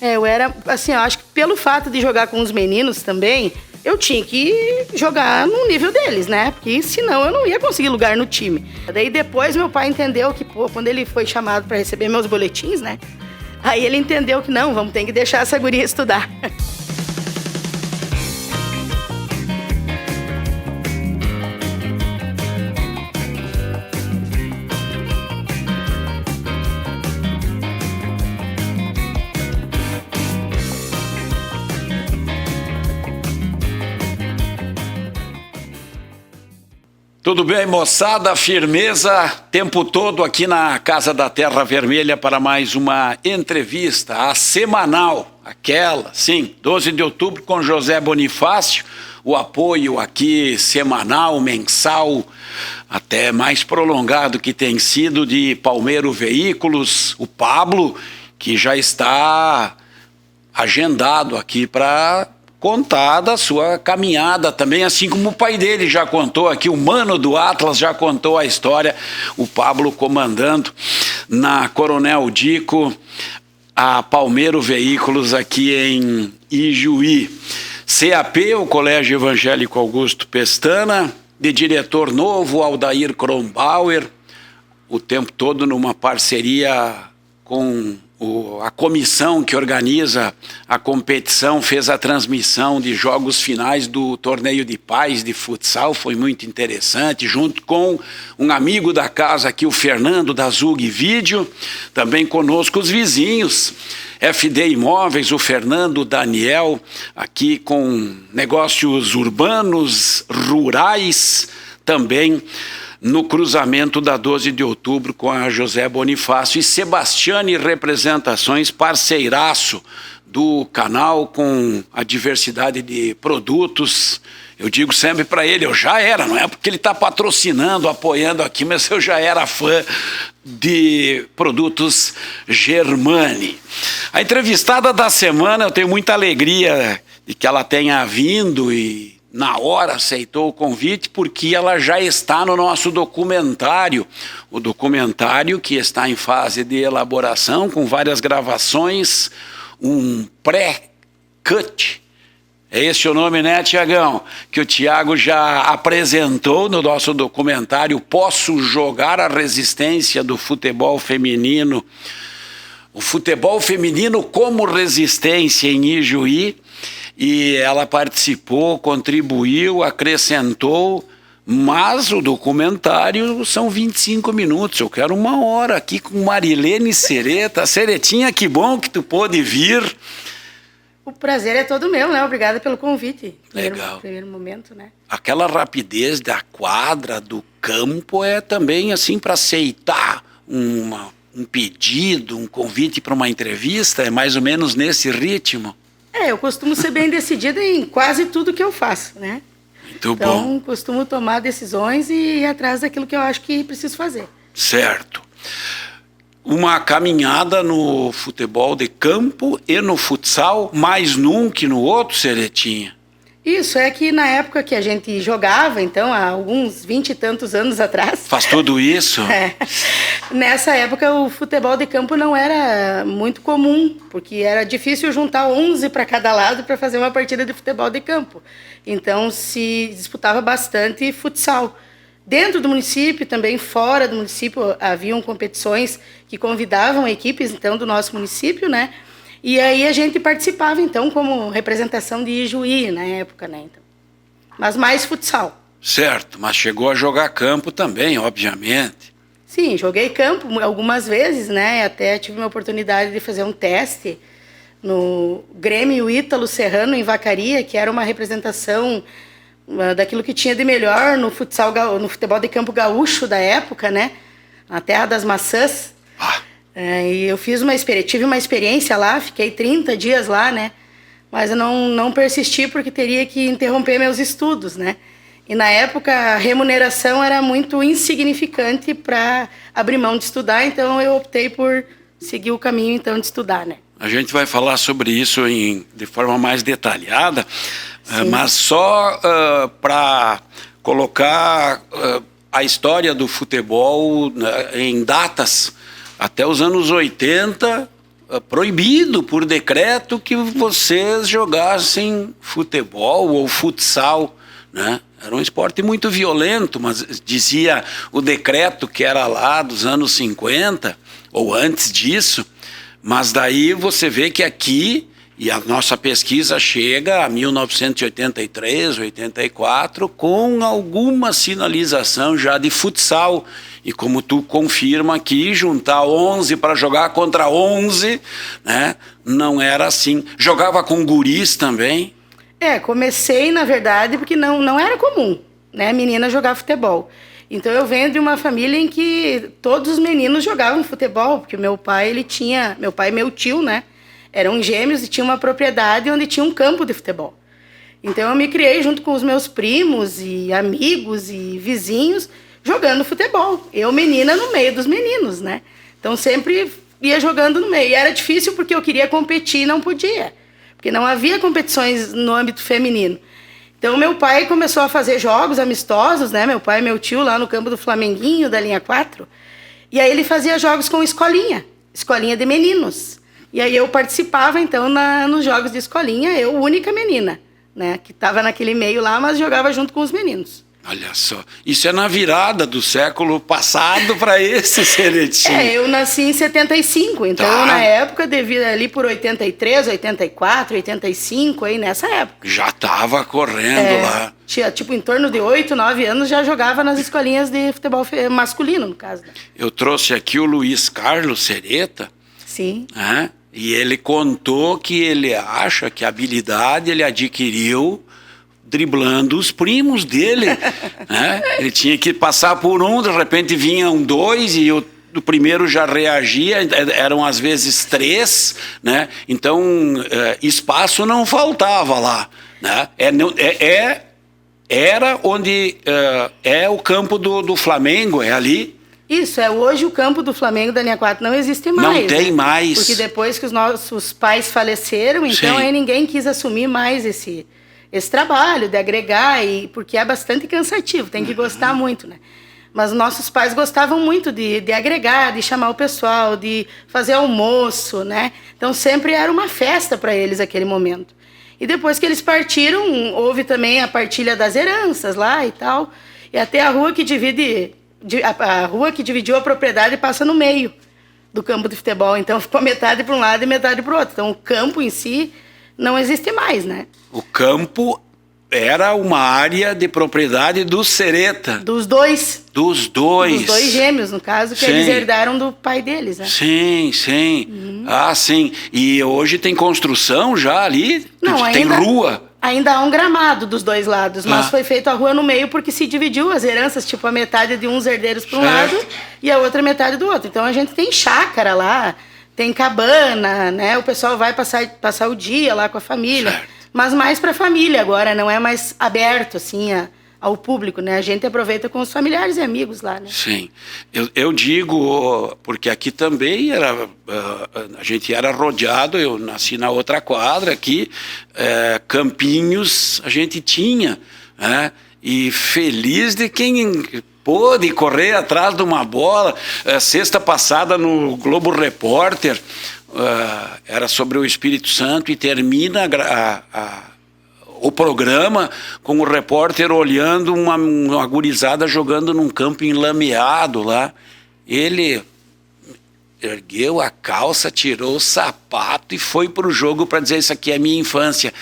Eu era, assim, eu acho que pelo fato de jogar com os meninos também, eu tinha que jogar no nível deles, né? Porque senão eu não ia conseguir lugar no time. Daí depois meu pai entendeu que, quando ele foi chamado para receber meus boletins, né? Aí ele entendeu que não, vamos ter que deixar essa guria estudar. Tudo bem, moçada? Firmeza, tempo todo aqui na Casa da Terra Vermelha para mais uma entrevista, a semanal, aquela, sim, 12 de outubro com José Bonifácio, o apoio aqui semanal, mensal, até mais prolongado que tem sido de Palmeiro Veículos, o Pablo, que já está agendado aqui para contar da sua caminhada também, assim como o pai dele já contou aqui, o Mano do Atlas já contou a história, o Pablo comandando na Coronel Dico, a Palmeiro Veículos aqui em Ijuí. CAP, o Colégio Evangélico Augusto Pestana, de diretor novo, Aldair Kronbauer, o tempo todo numa parceria com a comissão que organiza a competição, fez a transmissão de jogos finais do torneio de pais de futsal, foi muito interessante, junto com um amigo da casa aqui, o Fernando da Zug Vídeo, também conosco os vizinhos, FD Imóveis, o Fernando, o Daniel, aqui com negócios urbanos, rurais, também no cruzamento da 12 de outubro com a José Bonifácio e Sebastiane Representações, parceiraço do canal com a diversidade de produtos. Eu digo sempre para ele, eu já era, não é porque ele está patrocinando, apoiando aqui, mas eu já era fã de produtos Germani. A entrevistada da semana, eu tenho muita alegria de que ela tenha vindo e na hora aceitou o convite, porque ela já está no nosso documentário, o documentário que está em fase de elaboração, com várias gravações, um pré-cut. É esse o nome, né, Tiagão? Que o Tiago já apresentou no nosso documentário, Posso Jogar a Resistência do Futebol Feminino. O futebol feminino como resistência em Ijuí. E ela participou, contribuiu, acrescentou, mas o documentário são 25 minutos. Eu quero 1 hora aqui com Marilene Sereta. Seretinha, que bom que tu pôde vir. O prazer é todo meu, né? Obrigada pelo convite. Legal. Primeiro momento, né? Aquela rapidez da quadra, do campo, é também assim para aceitar um pedido, um convite para uma entrevista, é mais ou menos nesse ritmo. Eu costumo ser bem decidida em quase tudo que eu faço, né? Muito bom. Então, costumo tomar decisões e ir atrás daquilo que eu acho que preciso fazer. Certo. Uma caminhada no futebol de campo e no futsal, mais num que no outro, Seretinha? Isso, é que na época que a gente jogava, então, há alguns 20 e tantos anos atrás... Faz tudo isso? Nessa época, o futebol de campo não era muito comum, porque era difícil juntar 11 para cada lado para fazer uma partida de futebol de campo. Então, se disputava bastante futsal. Dentro do município, também fora do município, haviam competições que convidavam equipes, então, do nosso município, né? E aí a gente participava, então, como representação de Ijuí na época, né? Então, mas mais futsal. Certo, mas chegou a jogar campo também, obviamente. Sim, joguei campo algumas vezes, né? Até tive uma oportunidade de fazer um teste no Grêmio Ítalo Serrano, em Vacaria, que era uma representação daquilo que tinha de melhor no futsal, no futebol de campo gaúcho da época, né? Na Terra das Maçãs. E eu tive uma experiência lá, fiquei 30 dias lá, né? Mas eu não persisti porque teria que interromper meus estudos, né? E na época a remuneração era muito insignificante para abrir mão de estudar, então eu optei por seguir o caminho então de estudar, né? A gente vai falar sobre isso de forma mais detalhada, mas só para colocar a história do futebol em datas. Até os anos 80, proibido por decreto que vocês jogassem futebol ou futsal, né? Era um esporte muito violento, mas dizia o decreto que era lá dos anos 50, ou antes disso, mas daí você vê que aqui, e a nossa pesquisa chega a 1983, 84, com alguma sinalização já de futsal. E como tu confirma aqui, juntar 11 para jogar contra 11, né? Não era assim. Jogava com guris também? Comecei, na verdade, porque não era comum, né, menina jogar futebol. Então eu venho de uma família em que todos os meninos jogavam futebol, porque meu pai e meu tio, né, eram gêmeos e tinha uma propriedade onde tinha um campo de futebol. Então eu me criei junto com os meus primos e amigos e vizinhos jogando futebol. Eu, menina, no meio dos meninos, né? Então sempre ia jogando no meio. E era difícil porque eu queria competir e não podia, porque não havia competições no âmbito feminino. Então, meu pai começou a fazer jogos amistosos, né? Meu pai e meu tio lá no campo do Flamenguinho, da linha 4. E aí ele fazia jogos com escolinha de meninos. E aí eu participava, então, nos jogos de escolinha, eu, única menina, né? Que estava naquele meio lá, mas jogava junto com os meninos. Olha só, isso é na virada do século passado para esse, Seretinho. Eu nasci em 75, então na época, devido ali por 83, 84, 85, aí nessa época. Já estava correndo lá. Tinha, tipo, em torno de 8, 9 anos, já jogava nas escolinhas de futebol masculino, no caso. Né? Eu trouxe aqui o Luiz Carlos Sereta. Sim. E ele contou que ele acha que a habilidade ele adquiriu driblando os primos dele, né? Ele tinha que passar por um, de repente vinham dois e o primeiro já reagia, eram às vezes 3, né? Então espaço não faltava lá, né? Era onde é o campo do Flamengo, é ali. Isso, hoje o campo do Flamengo da linha 4 não existe mais. Não tem mais. Porque depois que os nossos pais faleceram, então aí ninguém quis assumir mais esse trabalho de agregar, porque é bastante cansativo, tem que gostar muito, né? Mas nossos pais gostavam muito de agregar, de chamar o pessoal, de fazer almoço, né? Então sempre era uma festa para eles aquele momento. E depois que eles partiram, houve também a partilha das heranças lá e tal, e até a rua que dividiu a propriedade passa no meio do campo de futebol, então ficou metade para um lado e metade para o outro. Então o campo em si não existe mais, né? O campo era uma área de propriedade do Sereta. Dos dois. Dos dois. Dos dois gêmeos, no caso, que eles herdaram do pai deles, né? Sim. Sim. E hoje tem construção já ali? Não, tem rua? Ainda há um gramado dos dois lados, mas foi feita a rua no meio porque se dividiu as heranças, tipo a metade de uns herdeiros para um lado e a outra metade do outro. Então a gente tem chácara lá, tem cabana, né? O pessoal vai passar o dia lá com a família. Certo. Mas mais para a família agora, não é mais aberto assim ao público, né? A gente aproveita com os familiares e amigos lá, né? Sim. Eu digo, porque aqui também a gente era rodeado, eu nasci na outra quadra aqui, campinhos a gente tinha, né? E feliz de quem pôde correr atrás de uma bola. Sexta passada no Globo Repórter, era sobre o Espírito Santo e termina o programa com o repórter olhando uma gurizada jogando num campo enlameado lá. Ele ergueu a calça, tirou o sapato e foi pro jogo para dizer: isso aqui é minha infância.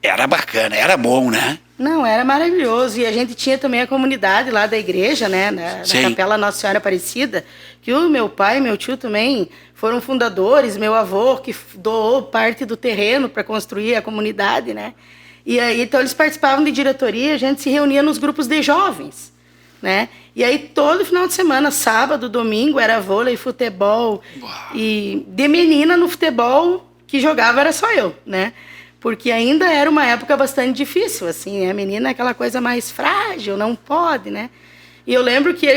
Era bacana, era bom, né? Não, era maravilhoso. E a gente tinha também a comunidade lá da igreja, né? Na Capela Nossa Senhora Aparecida, que o meu pai e meu tio também foram fundadores, meu avô que doou parte do terreno para construir a comunidade, né? E aí, então, eles participavam de diretoria, a gente se reunia nos grupos de jovens, né? E aí, todo final de semana, sábado, domingo, era vôlei, futebol. Uau. E de menina no futebol, que jogava era só eu, né? Porque ainda era uma época bastante difícil, assim, a menina é aquela coisa mais frágil, não pode, né? E eu lembro que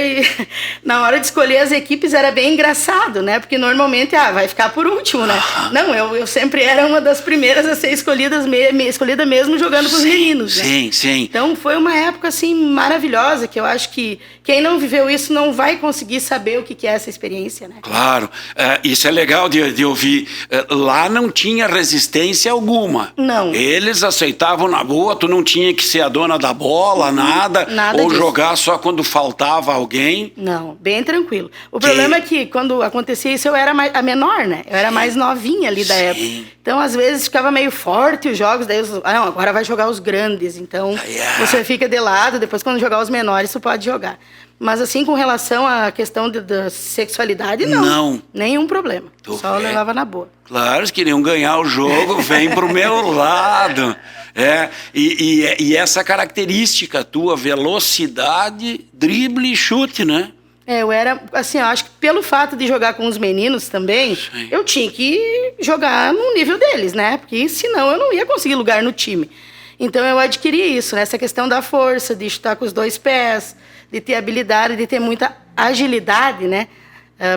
na hora de escolher as equipes era bem engraçado, né? Porque normalmente, vai ficar por último, né? Não, eu sempre era uma das primeiras a ser escolhida mesmo jogando com os meninos, né? Sim, sim. Então foi uma época, assim, maravilhosa, que eu acho que quem não viveu isso não vai conseguir saber o que é essa experiência, né? Claro, isso é legal de ouvir. Lá não tinha resistência alguma. Não. Eles aceitavam na boa, tu não tinha que ser a dona da bola, nada ou disso. Jogar só quando faltava alguém. Não, bem tranquilo. O problema é que quando acontecia isso eu era a menor, né? Eu era mais novinha ali da época. Então, às vezes, ficava meio forte os jogos, daí não, agora vai jogar os grandes. Então, você fica de lado, depois quando jogar os menores, você pode jogar. Mas assim, com relação à questão da sexualidade, não. Nenhum problema. Só levava na boa. Claro, eles queriam ganhar o jogo, vem pro meu lado. E essa característica tua, velocidade, drible e chute, né? Eu era, assim, eu acho que pelo fato de jogar com os meninos também, eu tinha que jogar no nível deles, né? Porque senão eu não ia conseguir lugar no time. Então eu adquiri isso, né? Essa questão da força, de chutar com os 2 pés, de ter habilidade, de ter muita agilidade, né?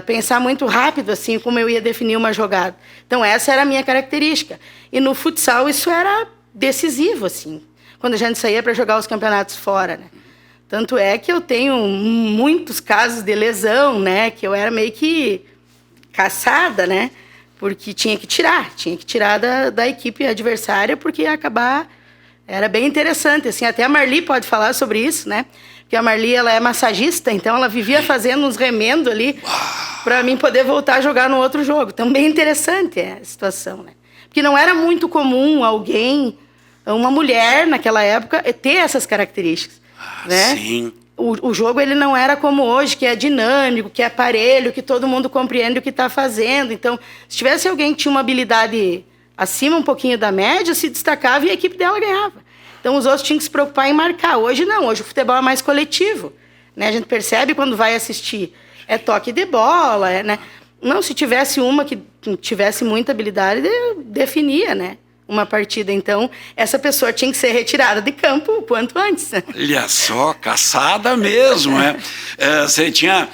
Pensar muito rápido, assim, como eu ia definir uma jogada. Então essa era a minha característica. E no futsal isso era decisivo, assim, quando a gente saía para jogar os campeonatos fora, né? Tanto é que eu tenho muitos casos de lesão, né? Que eu era meio que caçada, né? Porque tinha que tirar da equipe adversária, porque ia acabar... Era bem interessante, assim, até a Marli pode falar sobre isso, né? Porque a Marli, ela é massagista, então ela vivia fazendo uns remendos ali para mim poder voltar a jogar no outro jogo. Então, bem interessante a situação, né? Porque não era muito comum alguém, uma mulher naquela época, ter essas características, né? Sim. O jogo ele não era como hoje, que é dinâmico, que é aparelho, que todo mundo compreende o que está fazendo. Então, se tivesse alguém que tinha uma habilidade acima um pouquinho da média, se destacava e a equipe dela ganhava. Então, os outros tinham que se preocupar em marcar. Hoje não, hoje o futebol é mais coletivo, né? A gente percebe quando vai assistir, é toque de bola, né? Não, se tivesse uma que tivesse muita habilidade, definia, né? Uma partida. Então, essa pessoa tinha que ser retirada de campo o quanto antes. Olha só, caçada mesmo, né? Você tinha...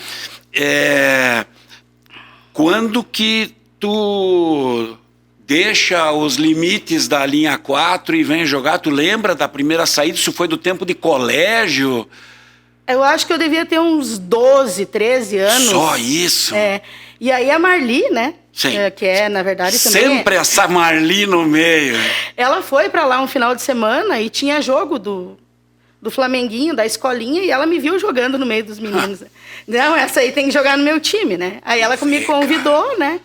Quando que tu deixa os limites da linha 4 e vem jogar, tu lembra da primeira saída? Isso foi do tempo de colégio? Eu acho que eu devia ter uns 12, 13 anos. Só isso? E aí a Marli, né? Sim. Que é, na verdade, também... Sempre essa Marli no meio. Ela foi para lá um final de semana e tinha jogo do Flamenguinho, da escolinha, e ela me viu jogando no meio dos meninos. Não, essa aí tem que jogar no meu time, né? Aí ela me convidou, né?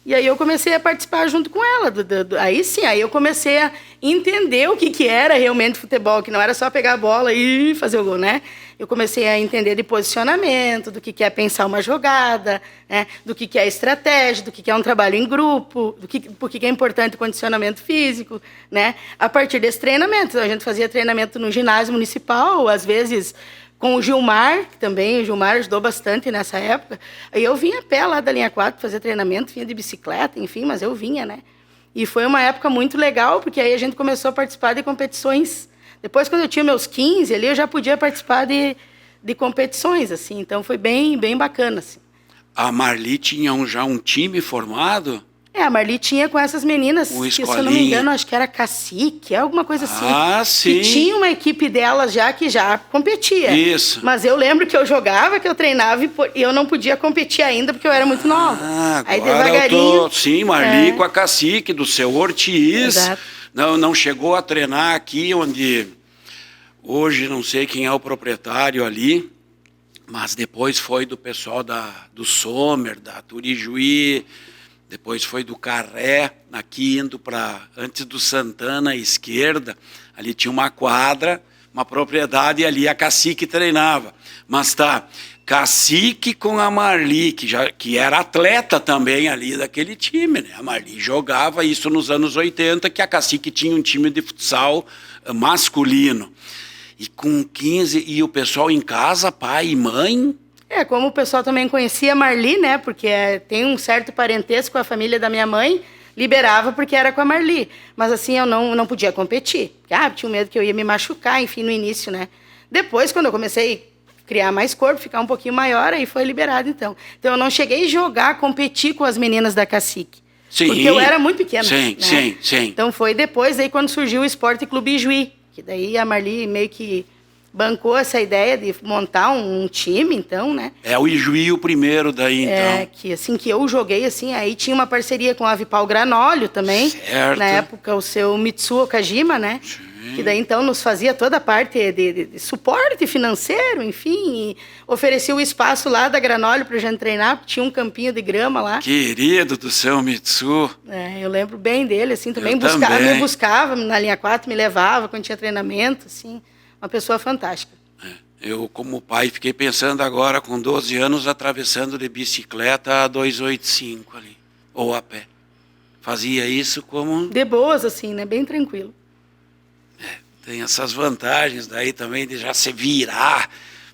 E aí eu comecei a participar junto com ela. Aí sim, aí eu comecei a entender o que era realmente futebol, que não era só pegar a bola e fazer o gol, né? Eu comecei a entender de posicionamento, do que é pensar uma jogada, né? Do que é estratégia, do que é um trabalho em grupo, por que é importante o condicionamento físico, né? A partir desse treinamento, a gente fazia treinamento no ginásio municipal, às vezes com o Gilmar, que também o Gilmar ajudou bastante nessa época. Aí eu vinha a pé lá da linha 4 fazer treinamento, vinha de bicicleta, enfim, mas eu vinha, né? E foi uma época muito legal, porque aí a gente começou a participar de competições. Depois, quando eu tinha meus 15 ali, eu já podia participar de competições, assim. Então, foi bem, bem bacana, assim. A Marli tinha já um time formado? A Marli tinha com essas meninas, que, se eu não me engano, acho que era Cacique, alguma coisa assim. Ah, sim. Que tinha uma equipe delas já que já competia. Isso. Mas eu lembro que eu jogava, que eu treinava e eu não podia competir ainda porque eu era muito nova. Aí devagarinho... Sim, Marli com a Cacique, do seu Ortiz. Exato. Não chegou a treinar aqui, onde hoje não sei quem é o proprietário ali, mas depois foi do pessoal do Sommer, da Turijuí... Depois foi do Carré, aqui indo para, antes do Santana, à esquerda, ali tinha uma quadra, uma propriedade, e ali a Cacique treinava. Mas Cacique com a Marli, que era atleta também ali daquele time, né? A Marli jogava isso nos anos 80, que a Cacique tinha um time de futsal masculino. E com 15, e o pessoal em casa, pai e mãe... Como o pessoal também conhecia a Marli, né? Porque tem um certo parentesco com a família da minha mãe, liberava porque era com a Marli. Mas assim, eu não podia competir. Tinha medo que eu ia me machucar, enfim, no início, né? Depois, quando eu comecei criar mais corpo, ficar um pouquinho maior, aí foi liberado então. Então eu não cheguei a jogar, competir com as meninas da Cacique. Sim. Porque eu era muito pequena. Sim, né? sim. Então foi depois aí quando surgiu o Esporte Clube Ijuí, que daí a Marli meio que bancou essa ideia de montar um time, então, né? É o Ijuí o primeiro daí, então. É, que assim, que eu joguei, assim, aí tinha uma parceria com a Avipal Granóleo também. Certo. Na época, o seu Mitsuo Okajima, né? Sim. Que daí, então, nos fazia toda a parte de suporte financeiro, enfim, e oferecia o espaço lá da Granóleo pra gente treinar, porque tinha um campinho de grama lá. Querido do seu Mitsuo. É, eu lembro bem dele, assim, também. também. Me buscava na linha 4, me levava quando tinha treinamento, assim. Uma pessoa fantástica. Eu, como pai, fiquei pensando agora, com 12 anos, atravessando de bicicleta a 285 ali, ou a pé. Fazia isso como... De boas, assim, né? Bem tranquilo. Tem essas vantagens daí também de já se virar,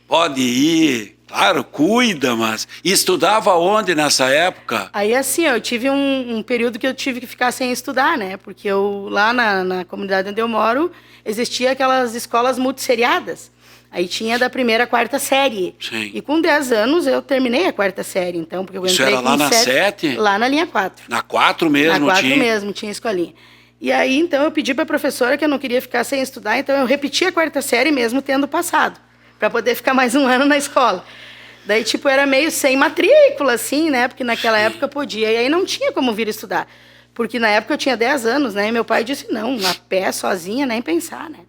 pode ir, claro, cuida, mas... E estudava onde nessa época? Aí, assim, eu tive um período que eu tive que ficar sem estudar, né? Porque eu, lá na comunidade onde eu moro, existia aquelas escolas multisseriadas. Aí tinha da primeira à quarta série. Sim. E com 10 anos eu terminei a quarta série, então, porque eu Isso entrei era lá na 7? Lá na linha 4. Na 4 mesmo Na 4 tinha? mesmo, tinha escolinha. E aí, então, eu pedi para a professora que eu não queria ficar sem estudar, então eu repeti a quarta série mesmo tendo passado, para poder ficar mais um ano na escola. Daí, tipo, era meio sem matrícula, assim, né? Porque naquela época podia. E aí não tinha como vir estudar. Porque na época eu tinha 10 anos, né? E meu pai disse, não, a pé, sozinha, nem pensar, né?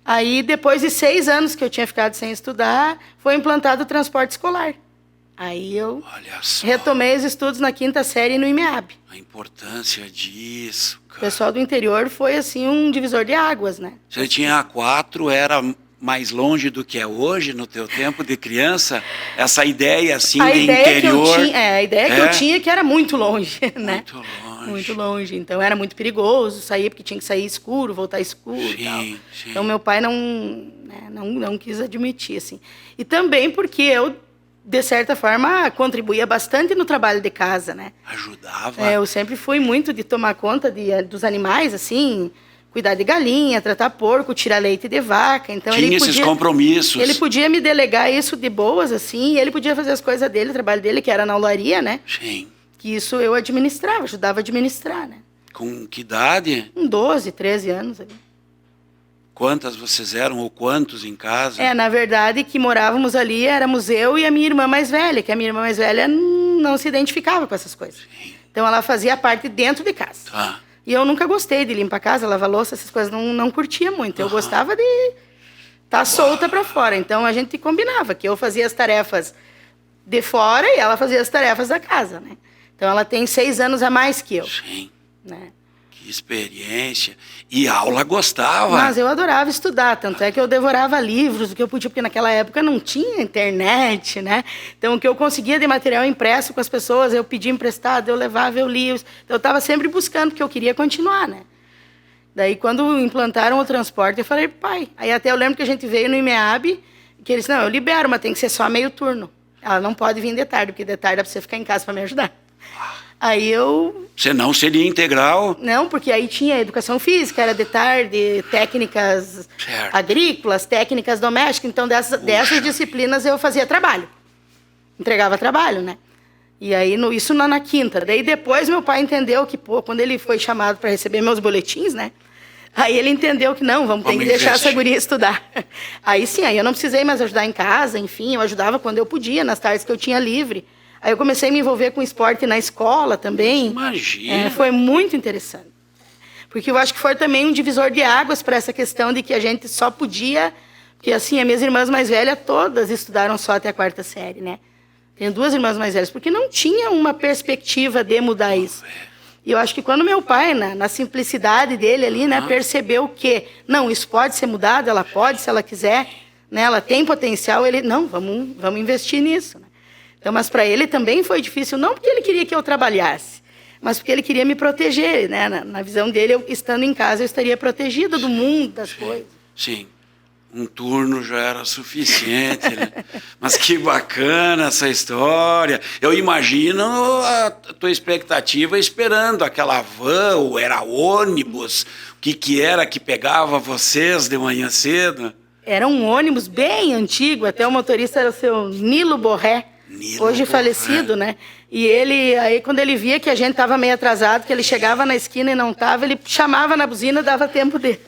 Aí, depois de 6 anos que eu tinha ficado sem estudar, foi implantado o transporte escolar. Aí eu retomei os estudos na 5ª série no IMEAB. A importância disso, cara. O pessoal do interior foi, assim, um divisor de águas, né? Você tinha a 4, era mais longe do que é hoje, no teu tempo de criança? Essa ideia, assim, de interior... A ideia que eu tinha é que era muito longe, né? Muito longe. Muito longe. Então, era muito perigoso sair, porque tinha que sair escuro, voltar escuro e tal. Sim. Então, meu pai não quis admitir, assim. E também porque eu, de certa forma, contribuía bastante no trabalho de casa, né? Ajudava. Eu sempre fui muito de tomar conta dos animais, assim, cuidar de galinha, tratar porco, tirar leite de vaca. Então, tinha esses compromissos. Ele podia me delegar isso de boas, assim, e ele podia fazer as coisas dele, o trabalho dele, que era na olaria, né? Sim. Que isso eu administrava, ajudava a administrar, né? Com que idade? Com 12, 13 anos ali. Quantas vocês eram, ou quantos em casa? Na verdade, que morávamos ali, éramos eu e a minha irmã mais velha, que a minha irmã mais velha não se identificava com essas coisas. Sim. Então, ela fazia parte dentro de casa. Tá. E eu nunca gostei de limpar a casa, lavar louça, essas coisas, não curtia muito. Eu gostava de estar solta para fora. Então, a gente combinava que eu fazia as tarefas de fora e ela fazia as tarefas da casa, né? Então, ela tem 6 anos a mais que eu. Sim. Né? Que experiência. E aula gostava. Mas eu adorava estudar, tanto é que eu devorava livros, o que eu podia, porque naquela época não tinha internet, né? Então, o que eu conseguia de material impresso com as pessoas, eu pedia emprestado, eu levava, eu lia. Então, eu estava sempre buscando, porque eu queria continuar, né? Daí, quando implantaram o transporte, eu falei, pai... Aí até eu lembro que a gente veio no IMEAB, que eles, não, eu libero, mas tem que ser só meio turno. Ela não pode vir de tarde, porque de tarde dá para você ficar em casa para me ajudar. Aí eu... Senão seria integral? Não, porque aí tinha educação física, era de tarde, técnicas agrícolas, técnicas domésticas. Então, dessas disciplinas eu fazia trabalho. Entregava trabalho, né? E aí, isso na 5ª. Daí, depois, meu pai entendeu que, quando ele foi chamado para receber meus boletins, né? Aí ele entendeu que não, vamos ter que deixar essa guria estudar. Aí sim, aí eu não precisei mais ajudar em casa, enfim, eu ajudava quando eu podia, nas tardes que eu tinha livre. Aí eu comecei a me envolver com esporte na escola também. Imagina. Foi muito interessante. Porque eu acho que foi também um divisor de águas para essa questão de que a gente só podia... Porque, assim, as minhas irmãs mais velhas todas estudaram só até a 4ª série, né? Tenho 2 irmãs mais velhas, porque não tinha uma perspectiva de mudar isso. E eu acho que quando meu pai, na simplicidade dele ali, né, percebeu que, não, isso pode ser mudado, ela pode, se ela quiser, né, ela tem potencial, ele, não, vamos investir nisso, né? Então, mas para ele também foi difícil, não porque ele queria que eu trabalhasse, mas porque ele queria me proteger, né? Na visão dele, eu, estando em casa, eu estaria protegida do mundo, das coisas. Sim, um turno já era suficiente, né? Mas que bacana essa história. Eu imagino a tua expectativa esperando aquela van, ou era ônibus, o que era que pegava vocês de manhã cedo? Era um ônibus bem antigo, até o motorista era o seu Nilo Borré, hoje falecido, né? E ele, aí quando ele via que a gente estava meio atrasado, que ele chegava na esquina e não estava, ele chamava na buzina, dava tempo dele.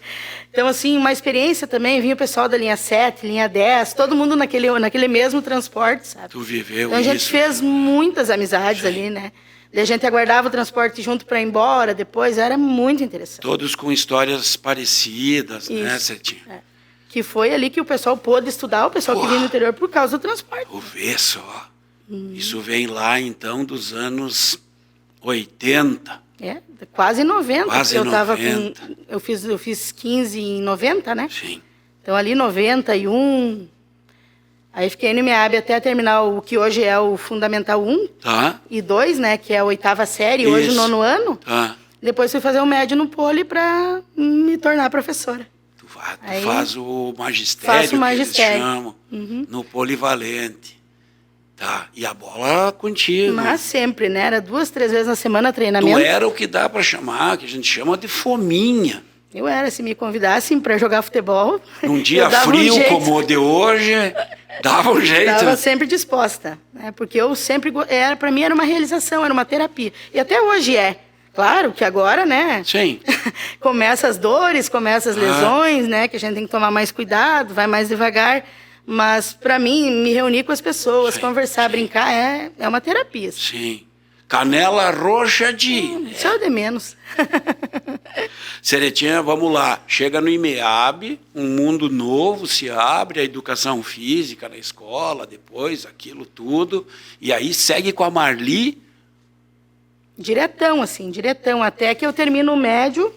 Então, assim, uma experiência também, vinha o pessoal da linha 7, linha 10, todo mundo naquele mesmo transporte, sabe? Tu viveu então, a gente isso, fez muitas amizades ali, né? Daí a gente aguardava o transporte junto para ir embora, depois, era muito interessante. Todos com histórias parecidas, né, Cetinha? Que foi ali que o pessoal pôde estudar, o pessoal que vinha do interior por causa do transporte. Tu vê só. Isso vem lá, então, dos anos 80. Quase 90. Quase eu 90. Eu fiz 15 em 90, né? Sim. Então, ali 91... Aí fiquei no IMEAB até terminar o que hoje é o Fundamental 1 e 2, né? Que é a 8ª série, hoje o 9º ano. Tá. Depois fui fazer o médio no Poli para me tornar professora. Tu faz o magistério, faço o magistério. Que eles chamam, no Polivalente. Tá. E a bola contigo. Mas sempre, né? Era 2, 3 vezes na semana treinamento. Tu era o que dá para chamar, que a gente chama de fominha. Eu era, se me convidassem para jogar futebol. Num dia frio como o de hoje, dava um jeito. Estava sempre disposta, né? Porque eu sempre para mim era uma realização, era uma terapia. E até hoje é. Claro que agora, né? Sim. Começa as dores, começa as lesões, né? Que a gente tem que tomar mais cuidado, vai mais devagar. Mas para mim, me reunir com as pessoas, conversar, brincar, é uma terapia. Sim. Canela roxa de... Isso é o de menos. Ceretinha, vamos lá. Chega no IMEAB, um mundo novo se abre, a educação física na escola, depois aquilo tudo. E aí segue com a Marli. Diretão, assim, diretão. Até que eu termino o médio.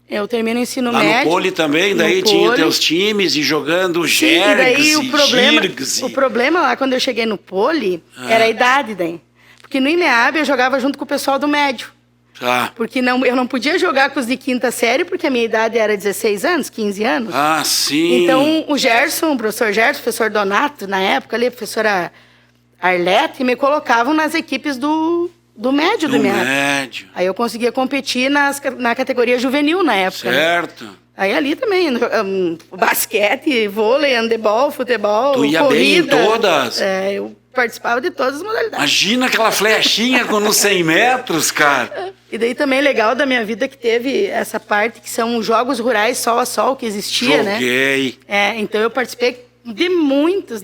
Eu termino o ensino médio. Lá no Poli também, daí tinha teus times e jogando jergs e o problema lá, quando eu cheguei no Poli, era a idade daí. Porque no IMEAB eu jogava junto com o pessoal do médio. Tá. Porque eu não podia jogar com os de 5ª série, porque a minha idade era 16 anos, 15 anos. Ah, sim. Então, o Gerson, o professor Gerson, o professor Donato, na época ali, a professora Arlete, me colocavam nas equipes do médio do IMEAB. Médio. Aí eu conseguia competir na categoria juvenil na época. Certo. Né? Aí ali também, basquete, vôlei, handebol, futebol, tu ia corrida. Bem em todas? Eu participava de todas as modalidades. Imagina aquela flechinha com nos 100 metros, cara. E daí também legal da minha vida que teve essa parte que são os jogos rurais sol a sol que existia, né? Joguei. Então eu participei de muitos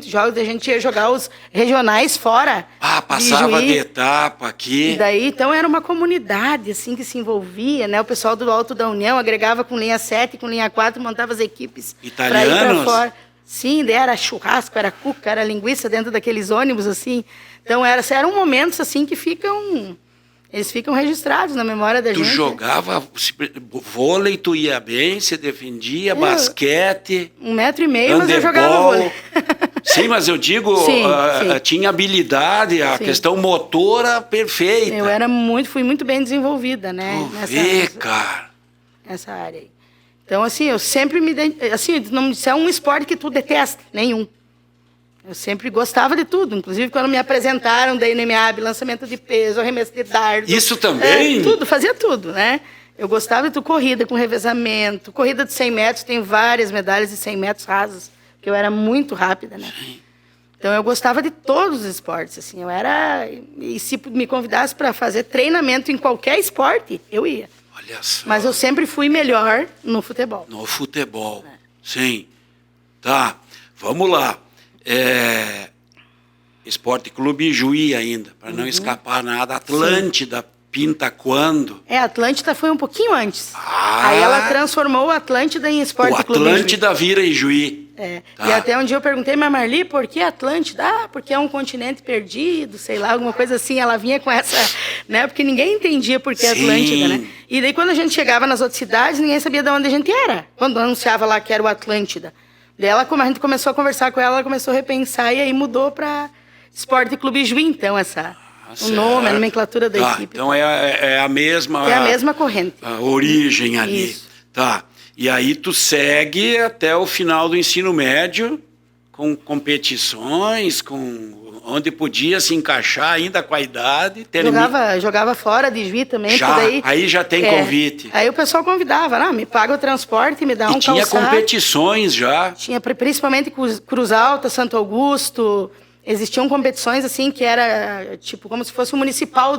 jogos. A gente ia jogar os regionais fora. Passava de etapa aqui. E daí, então, era uma comunidade, assim, que se envolvia, né? O pessoal do Alto da União agregava com linha 7, com linha 4, montava as equipes para ir para fora. Sim, era churrasco, era cuca, era linguiça dentro daqueles ônibus, assim. Então, eram momentos, assim, que eles ficam registrados na memória da gente. Tu jogava vôlei, tu ia bem, se defendia, basquete... 1,5 metro, mas eu jogava vôlei. Sim, mas eu digo, sim. Tinha habilidade, a questão motora perfeita. Eu fui muito bem desenvolvida, né? Cara. Nessa área aí. Então, assim, eu sempre não é um esporte que tu detesta, nenhum. Eu sempre gostava de tudo, inclusive quando me apresentaram daí no IMEAB, lançamento de peso, arremesso de dardo. Isso também? Tudo, fazia tudo, né? Eu gostava de corrida com revezamento, corrida de 100 metros, tem várias medalhas de 100 metros rasos, porque eu era muito rápida, né? Sim. Então eu gostava de todos os esportes, assim, e se me convidasse para fazer treinamento em qualquer esporte, eu ia. Olha só. Mas eu sempre fui melhor no futebol. No futebol, sim. Tá, vamos lá. Esporte Clube Juí ainda, para não escapar nada. Atlântida pinta quando? Atlântida foi um pouquinho antes. Aí ela transformou o Atlântida em Esporte Clube Juí. O Atlântida vira em Juí. Tá. E até um dia eu perguntei, mas Marli, por que Atlântida? Porque é um continente perdido, sei lá, alguma coisa assim. Ela vinha com essa, né? Porque ninguém entendia por que Atlântida, né? E daí quando a gente chegava nas outras cidades, ninguém sabia de onde a gente era. Quando anunciava lá que era o Atlântida. Daí como a gente começou a conversar com ela começou a repensar e aí mudou para Esporte Clube Juí, então, o nome, a nomenclatura da equipe. Então é a mesma... É a mesma corrente. A origem ali. Isso. Tá. E aí tu segue até o final do ensino médio com competições, onde podia se encaixar ainda com a idade. Jogava fora de Juí também. Aí já tem convite. Aí o pessoal convidava, me paga o transporte, me dá um tinha calçado. competições já. Tinha principalmente Cruz Alta, Santo Augusto. Existiam competições assim que era tipo como se fosse um municipal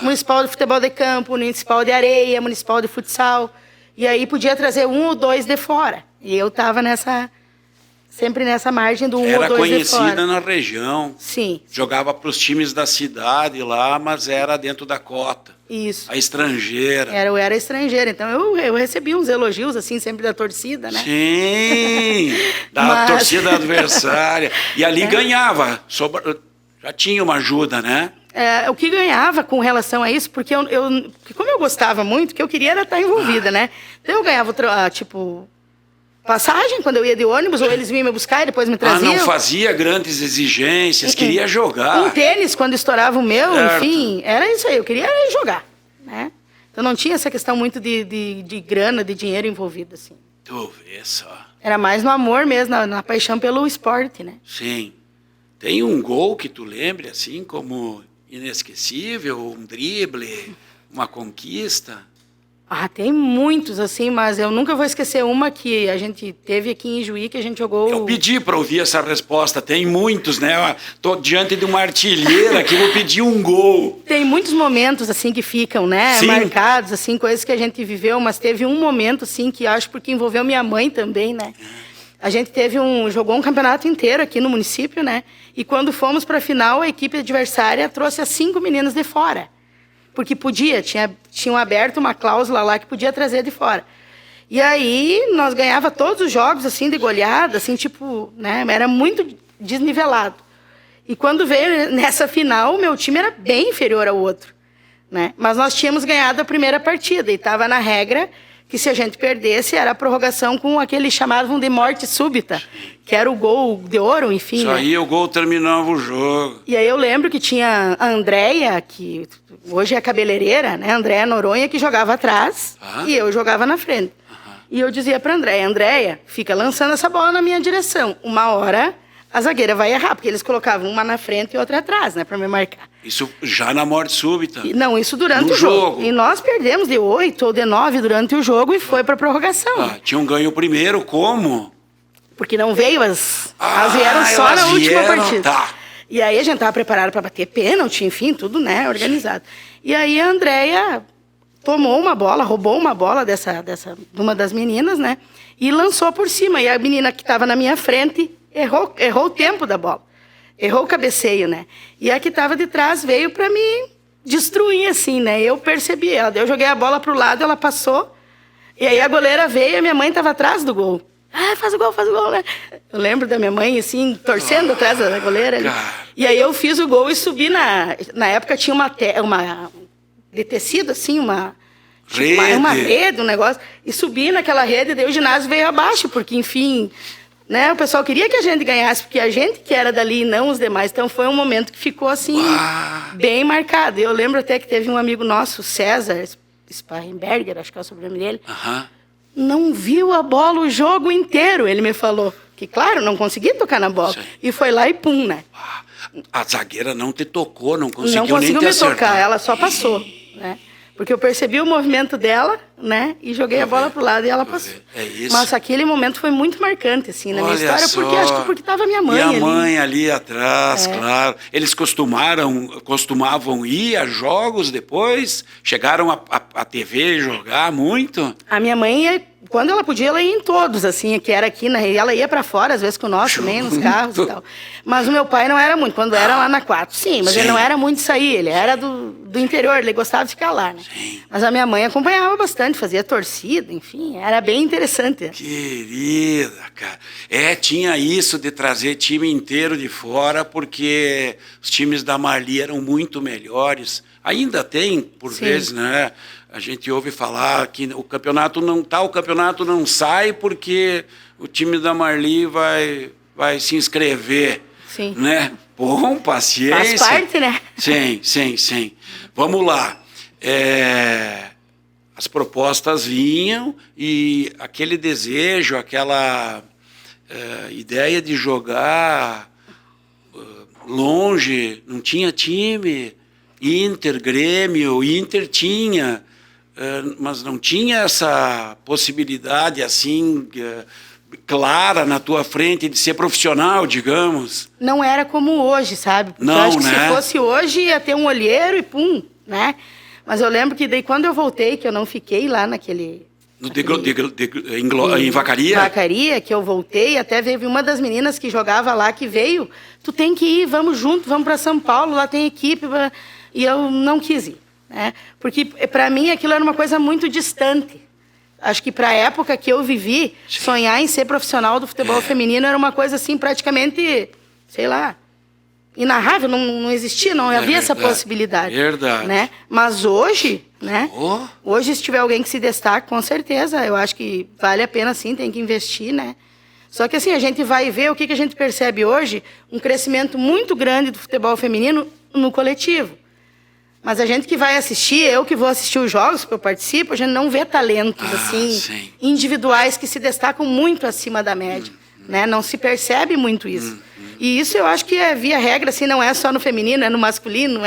municipal de futebol de campo, municipal de areia, municipal de futsal. E aí podia trazer um ou dois de fora. E eu estava sempre nessa margem do 1 ou 2 de fora. Era conhecida na região. Sim. Jogava para os times da cidade lá, mas era dentro da cota. Isso. A estrangeira. Eu era estrangeira, então eu recebi uns elogios, assim, sempre da torcida, né? Sim, da torcida adversária. E ali ganhava, já tinha uma ajuda, né? O que ganhava com relação a isso, porque como eu gostava muito, o que eu queria era estar envolvida, né? Então eu ganhava, passagem quando eu ia de ônibus, ou eles vinham me buscar e depois me traziam. Não fazia grandes exigências, queria jogar. Um tênis, quando estourava o meu, certo. Enfim, era isso aí, eu queria jogar, né? Então não tinha essa questão muito de grana, de dinheiro envolvido, assim. Tu vê só. Era mais no amor mesmo, na paixão pelo esporte, né? Sim. Tem um gol que tu lembre, assim, como inesquecível, um drible, uma conquista? Tem muitos, assim, mas eu nunca vou esquecer uma que a gente teve aqui em Juí, que a gente jogou... Eu pedi para ouvir essa resposta, tem muitos, né? Estou diante de uma artilheira que vou pedir um gol. Tem muitos momentos, assim, que ficam, né? Sim. Marcados, assim, coisas que a gente viveu, mas teve um momento, assim, que acho porque envolveu minha mãe também, né? A gente jogou um campeonato inteiro aqui no município, né? E quando fomos para a final, a equipe adversária trouxe as 5 meninas de fora. Porque tinham aberto uma cláusula lá que podia trazer de fora. E aí, nós ganhava todos os jogos, assim, de goleada, assim, tipo, né? Era muito desnivelado. E quando veio nessa final, o meu time era bem inferior ao outro, né? Mas nós tínhamos ganhado a primeira partida e estava na regra que se a gente perdesse, era a prorrogação com aquele chamavam de morte súbita, que era o gol de ouro, enfim. Isso aí, o gol terminava o jogo. E aí eu lembro que tinha a Andréia, que hoje é cabeleireira, né? Andréia Noronha, que jogava atrás e eu jogava na frente. E eu dizia para Andréia, fica lançando essa bola na minha direção. Uma hora a zagueira vai errar, porque eles colocavam uma na frente e outra atrás, né? Para me marcar. Isso já na morte súbita? Não, isso durante o jogo. E nós perdemos de 8 ou de 9 durante o jogo e foi para prorrogação. Tinham ganho o primeiro, como? Porque não veio as vieram só na última partida. Tá. E aí a gente estava preparado para bater pênalti, enfim, tudo, né, organizado. E aí a Andréia roubou uma bola de uma das meninas, né, e lançou por cima. E a menina que estava na minha frente errou o tempo da bola. Errou o cabeceio, né? E a que estava de trás veio para me destruir, assim, né? Eu percebi ela. Eu joguei a bola pro lado, ela passou. E aí a goleira veio e a minha mãe estava atrás do gol. Faz o gol, né? Eu lembro da minha mãe, assim, torcendo atrás da goleira. E aí eu fiz o gol e subi na época tinha uma de tecido, assim, uma rede, um negócio. E subi naquela rede, e daí o ginásio veio abaixo, porque, enfim... Né? O pessoal queria que a gente ganhasse, porque a gente que era dali e não os demais. Então foi um momento que ficou assim, bem marcado. Eu lembro até que teve um amigo nosso, César Sparrenberger, acho que é o sobrenome dele, não viu a bola o jogo inteiro, ele me falou. Que, claro, não conseguia tocar na bola. Sim. E foi lá e pum, né? A zagueira não te tocou, não conseguiu nem te me acertar. Tocar, ela só passou, né? Porque eu percebi o movimento dela, né? E joguei a bola pro lado e ela passou. É isso. Mas aquele momento foi muito marcante, assim, na minha história. Acho que porque estava minha mãe ali. E a mãe ali atrás, claro. Eles costumavam ir a jogos depois? Chegaram a TV jogar muito? A minha mãe, quando ela podia, ela ia em todos, assim, que era aqui, ela ia para fora, às vezes com nós também, nos carros e tal. Mas o meu pai não era muito, quando era lá na 4, sim, mas ele não era muito de sair, ele era do interior, ele gostava de ficar lá, né? Sim. Mas a minha mãe acompanhava bastante, fazia torcida, enfim, era bem interessante. Querida, cara. Tinha isso de trazer time inteiro de fora, porque os times da Marli eram muito melhores. Ainda tem, por vezes, né? A gente ouve falar que o campeonato não sai porque o time da Marli vai se inscrever. Sim. Né? Bom, paciência. Faz parte, né? Sim. Vamos lá. As propostas vinham e aquele desejo, aquela ideia de jogar longe, não tinha time, Inter, Grêmio, Inter tinha, mas não tinha essa possibilidade assim clara na tua frente de ser profissional, digamos. Não era como hoje, sabe? Porque não, eu acho que né? se fosse hoje ia ter um olheiro e pum, né? Mas eu lembro que daí quando eu voltei, que eu não fiquei lá naquele... Em Vacaria? Vacaria, que eu voltei, até teve uma das meninas que jogava lá que veio, tu tem que ir, vamos junto, vamos para São Paulo, lá tem equipe, e eu não quis ir, né? Porque para mim aquilo era uma coisa muito distante. Acho que para a época que eu vivi, sonhar em ser profissional do futebol feminino era uma coisa assim praticamente, sei lá, inarrável, não existia, não havia essa possibilidade. Verdade. Né? Mas hoje, né? Hoje, se tiver alguém que se destaque, com certeza, eu acho que vale a pena sim, tem que investir, né? Só que assim, a gente vai ver o que a gente percebe hoje, um crescimento muito grande do futebol feminino no coletivo. Mas a gente que vai assistir, eu que vou assistir os jogos que eu participo, a gente não vê talentos assim individuais que se destacam muito acima da média, né? Não se percebe muito isso. E isso eu acho que é via regra, assim, não é só no feminino, é no masculino,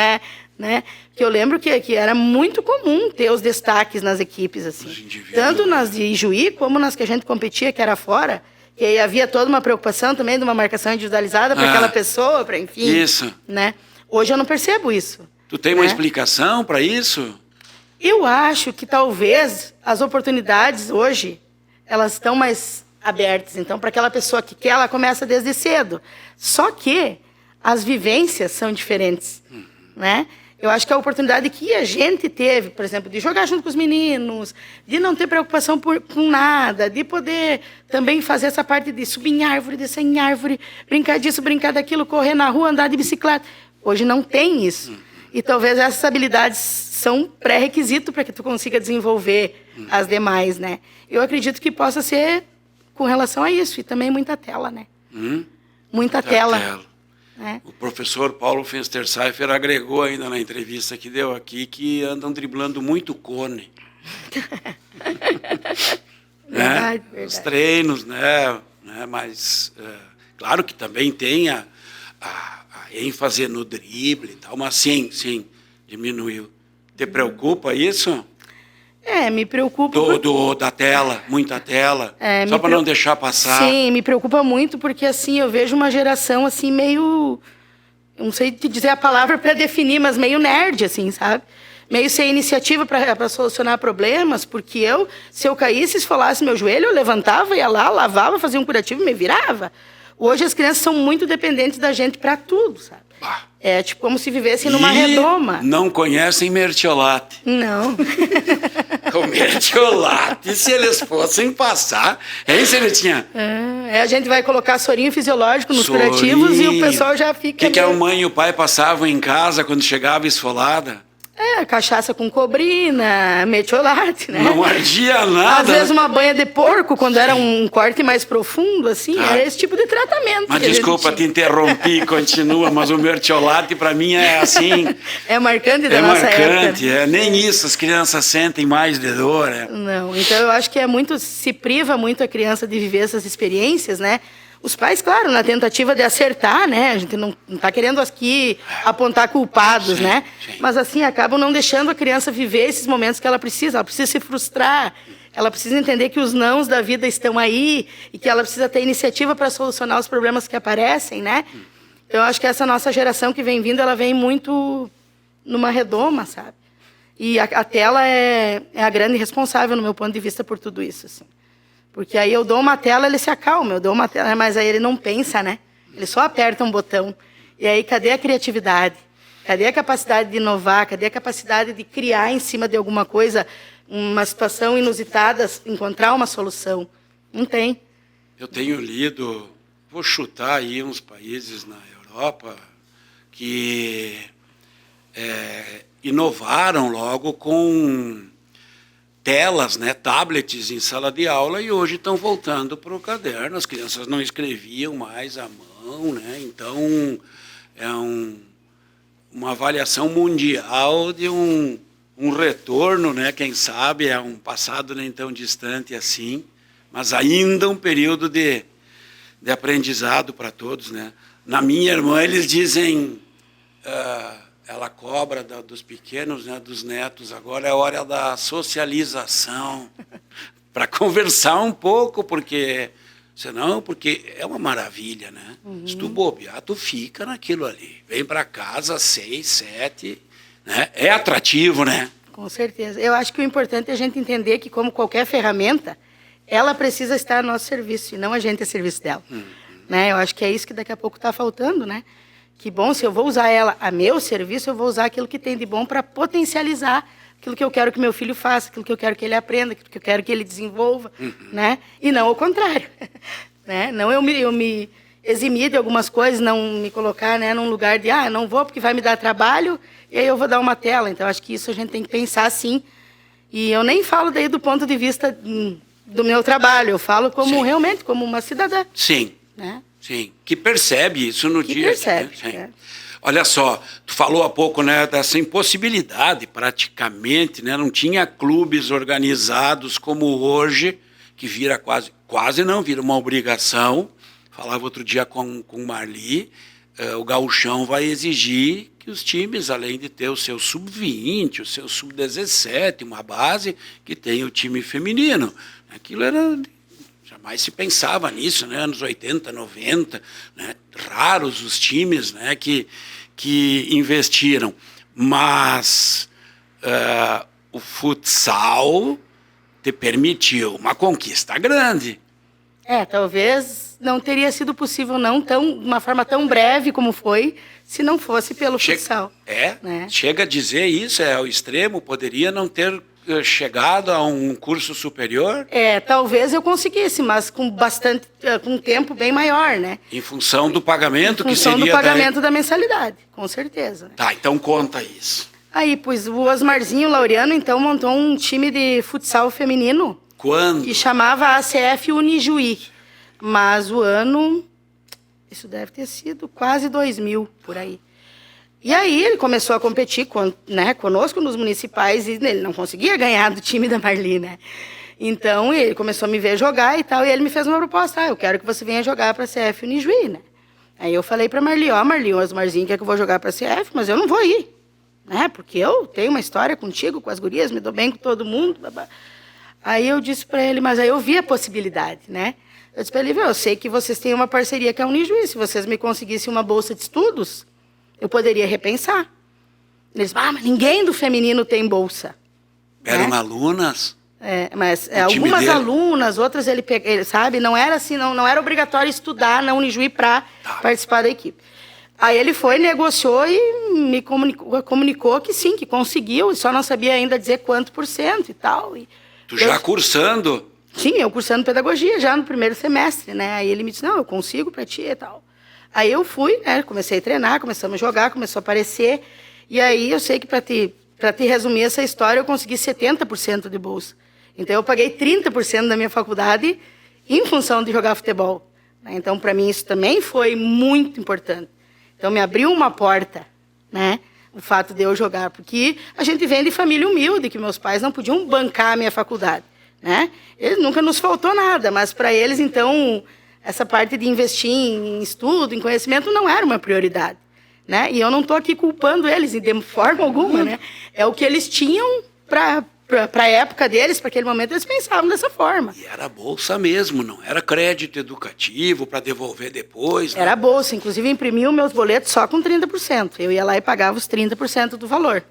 né? Que eu lembro que era muito comum ter os destaques nas equipes, assim. Tanto nas de Ijuí, como nas que a gente competia, que era fora. E aí havia toda uma preocupação também de uma marcação individualizada para aquela pessoa, para enfim. Isso. Né? Hoje eu não percebo isso. Tu tem uma explicação para isso? Eu acho que talvez as oportunidades hoje, elas estão mais abertas. Então, para aquela pessoa que quer, ela começa desde cedo. Só que as vivências são diferentes, né? Eu acho que a oportunidade que a gente teve, por exemplo, de jogar junto com os meninos, de não ter preocupação com nada, de poder também fazer essa parte de subir em árvore, descer em árvore, brincar disso, brincar daquilo, correr na rua, andar de bicicleta. Hoje não tem isso. E talvez essas habilidades são pré-requisito para que tu consiga desenvolver as demais, né? Eu acredito que possa ser com relação a isso. E também muita tela, né? Muita tela. Né? O professor Paulo Fensterseifer agregou ainda na entrevista que deu aqui que andam driblando muito cone. Verdade. Os treinos, né? Mas, claro que também tem a ênfase no drible e tal, mas sim, diminuiu. Te preocupa isso? Me preocupa. Da tela, muita tela, só para não deixar passar. Sim, me preocupa muito porque assim eu vejo uma geração assim meio, eu não sei te dizer a palavra para definir, mas meio nerd assim, sabe? Meio sem iniciativa para solucionar problemas, porque se eu caísse, esfolasse meu joelho, eu levantava, ia lá, lavava, fazia um curativo e me virava. Hoje as crianças são muito dependentes da gente para tudo, sabe? É tipo como se vivessem numa redoma. Não conhecem mertiolate. Não. O mertiolate, se eles fossem passar, se ele tinha... a gente vai colocar sorinho fisiológico nos curativos e o pessoal já fica... O que a mãe e o pai passavam em casa quando chegava esfolada? Cachaça com cobrina, mertiolate, né? Não ardia nada. Às vezes uma banha de porco, quando era um corte mais profundo, assim, era esse tipo de tratamento. Mas desculpa, te interrompi, continua, mas o mertiolate para mim é assim... É marcante da nossa época. É marcante, nem isso as crianças sentem mais de dor. Não, então eu acho que se priva muito a criança de viver essas experiências, né? Os pais, claro, na tentativa de acertar, né? A gente não está querendo aqui apontar culpados, né? Mas assim, acabam não deixando a criança viver esses momentos que ela precisa se frustrar, ela precisa entender que os nãos da vida estão aí e que ela precisa ter iniciativa para solucionar os problemas que aparecem, né? Eu acho que essa nossa geração que vem vindo, ela vem muito numa redoma, sabe? E a tela é a grande responsável, no meu ponto de vista, por tudo isso, assim. Porque aí eu dou uma tela, ele se acalma, eu dou uma tela, mas aí ele não pensa, né? Ele só aperta um botão. E aí, cadê a criatividade? Cadê a capacidade de inovar? Cadê a capacidade de criar em cima de alguma coisa, uma situação inusitada, encontrar uma solução? Não tem. Eu tenho lido, vou chutar aí uns países na Europa que inovaram logo com telas, né, tablets em sala de aula e hoje estão voltando para o caderno. As crianças não escreviam mais à mão, né? Então é uma avaliação mundial de um retorno, né? Quem sabe é um passado nem tão distante assim, mas ainda um período de de aprendizado para todos, né? Na minha irmã, eles dizem, ela cobra dos pequenos, né, dos netos, agora é hora da socialização, para conversar um pouco, porque é uma maravilha, né? Se tu bobear, tu fica naquilo ali. Vem para casa, 6, 7, né? É atrativo, né? Com certeza. Eu acho que o importante é a gente entender que, como qualquer ferramenta, ela precisa estar a nosso serviço, e não a gente a serviço dela. Né? Eu acho que é isso que daqui a pouco está faltando, né? Que bom, se eu vou usar ela a meu serviço, eu vou usar aquilo que tem de bom para potencializar aquilo que eu quero que meu filho faça, aquilo que eu quero que ele aprenda, aquilo que eu quero que ele desenvolva, né? E não o contrário. Né? Não eu me eximir de algumas coisas, não me colocar, né, num lugar de, não vou porque vai me dar trabalho, e aí eu vou dar uma tela. Então, acho que isso a gente tem que pensar assim. E eu nem falo daí do ponto de vista do meu trabalho, eu falo como realmente, como uma cidadã. Sim, né? Sim, que percebe isso no dia. Percebe, né? Olha só, tu falou há pouco, né, dessa impossibilidade praticamente, né, não tinha clubes organizados como hoje, que vira quase não, vira uma obrigação. Falava outro dia com o Marli, o gauchão vai exigir que os times, além de ter o seu sub-20, o seu sub-17, uma base, que tenha o time feminino. Aquilo era... Jamais se pensava nisso, né? Anos 80, 90, né? Raros os times, né, que investiram. Mas o futsal te permitiu uma conquista grande. Talvez não teria sido possível de uma forma tão breve como foi, se não fosse pelo futsal. Né? Chega a dizer isso, ao extremo, poderia não ter chegado a um curso superior? Talvez eu conseguisse, mas com um tempo bem maior, né? Em função do pagamento que seria... Em função do pagamento da mensalidade, com certeza. Né? Tá, então conta isso. Aí, pois, o Osmarzinho Laureano, então, montou um time de futsal feminino. Quando? Que chamava ACF Unijuí. Mas o ano... Isso deve ter sido quase 2000, por aí. E aí ele começou a competir conosco nos municipais e ele não conseguia ganhar do time da Marli, né? Então ele começou a me ver jogar e tal, e ele me fez uma proposta, eu quero que você venha jogar para a CF Unijuí, né? Aí eu falei para Marli, Marli, o Osmarzinho quer que eu vou jogar para a CF, mas eu não vou ir, né? Porque eu tenho uma história contigo, com as gurias, me dou bem com todo mundo. Babá. Aí eu disse para ele, mas aí eu vi a possibilidade, né? Eu disse para ele, eu sei que vocês têm uma parceria com a Unijuí, se vocês me conseguissem uma bolsa de estudos, eu poderia repensar. Eles, mas ninguém do feminino tem bolsa. Eram alunas? Mas algumas alunas, outras ele sabe, não era assim, não era obrigatório estudar na Unijuí para participar da equipe. Aí ele foi, negociou e me comunicou que sim, que conseguiu, só não sabia ainda dizer quanto % e tal. Tu já cursando? Sim, eu cursando pedagogia já no primeiro semestre, né? Aí ele me disse, não, eu consigo para ti e tal. Aí eu fui, né, comecei a treinar, começamos a jogar, começou a aparecer. E aí eu sei que, para te resumir essa história, eu consegui 70% de bolsa. Então eu paguei 30% da minha faculdade em função de jogar futebol. Então, para mim, isso também foi muito importante. Então, me abriu uma porta, né, o fato de eu jogar. Porque a gente vem de família humilde, que meus pais não podiam bancar a minha faculdade. Né? Eles nunca nos faltou nada, mas para eles, então... Essa parte de investir em estudo, em conhecimento, não era uma prioridade. Né? E eu não estou aqui culpando eles de forma alguma. Né? É o que eles tinham para a época deles, para aquele momento, eles pensavam dessa forma. E era bolsa mesmo, não era crédito educativo para devolver depois. Né? Era bolsa, inclusive imprimiam meus boletos só com 30%. Eu ia lá e pagava os 30% do valor.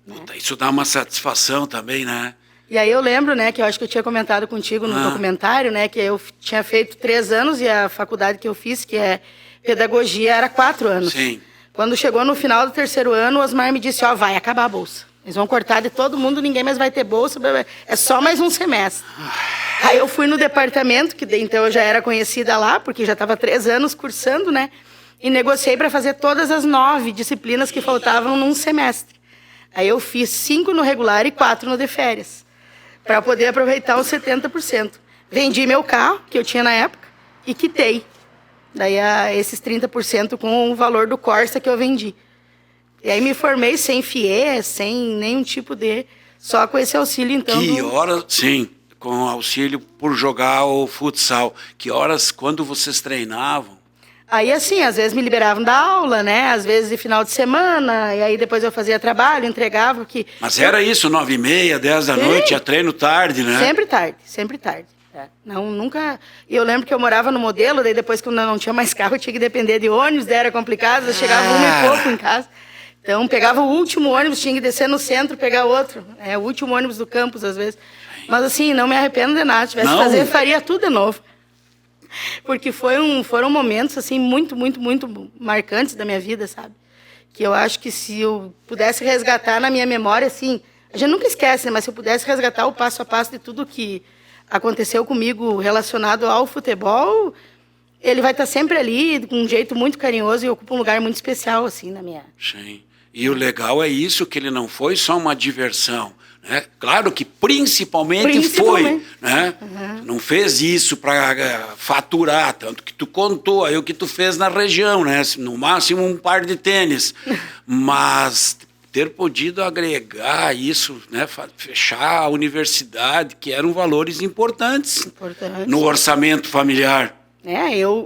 Puta, isso dá uma satisfação também, né? E aí eu lembro, né, que eu acho que eu tinha comentado contigo no documentário, né, que eu tinha feito 3 anos e a faculdade que eu fiz, que é pedagogia, era 4 anos. Sim. Quando chegou no final do 3º ano, o Osmar me disse, vai acabar a bolsa. Eles vão cortar de todo mundo, ninguém mais vai ter bolsa, é só mais um semestre. Aí eu fui no departamento, que então eu já era conhecida lá, porque já estava 3 anos cursando, né, e negociei para fazer todas as 9 disciplinas que faltavam num semestre. Aí eu fiz 5 no regular e 4 no de férias, para poder aproveitar os 70%. Vendi meu carro, que eu tinha na época, e quitei. Daí esses 30% com o valor do Corsa que eu vendi. E aí me formei sem FIE, sem nenhum tipo de... Só com esse auxílio, então... Sim, com auxílio por jogar o futsal. Que horas, quando vocês treinavam? Aí, assim, às vezes me liberavam da aula, né? Às vezes de final de semana, e aí depois eu fazia trabalho, entregava. Mas era isso, 9h30, 10 da noite, ia treino tarde, né? Sempre tarde, sempre tarde. Não, nunca... E eu lembro que eu morava no Modelo, daí depois que eu não tinha mais carro, eu tinha que depender de ônibus, daí era complicado, eu chegava 1h pouco em casa. Então, pegava o último ônibus, tinha que descer no centro, pegar outro. O último ônibus do campus, às vezes. Mas, assim, não me arrependo de nada. Se tivesse que fazer, faria tudo de novo. Porque foram momentos, assim, muito, muito, muito marcantes da minha vida, sabe? Que eu acho que se eu pudesse resgatar na minha memória, assim... A gente nunca esquece, né? Mas se eu pudesse resgatar o passo a passo de tudo que aconteceu comigo relacionado ao futebol, ele vai estar sempre ali, com um jeito muito carinhoso e ocupa um lugar muito especial, assim, na minha... Sim. E o legal é isso, que ele não foi só uma diversão, né? Claro que principalmente foi, né? Uhum. Não fez isso para faturar, tanto que tu contou aí o que tu fez na região, né? No máximo um par de tênis, mas ter podido agregar isso, né? Fechar a universidade, que eram valores importantes no orçamento familiar.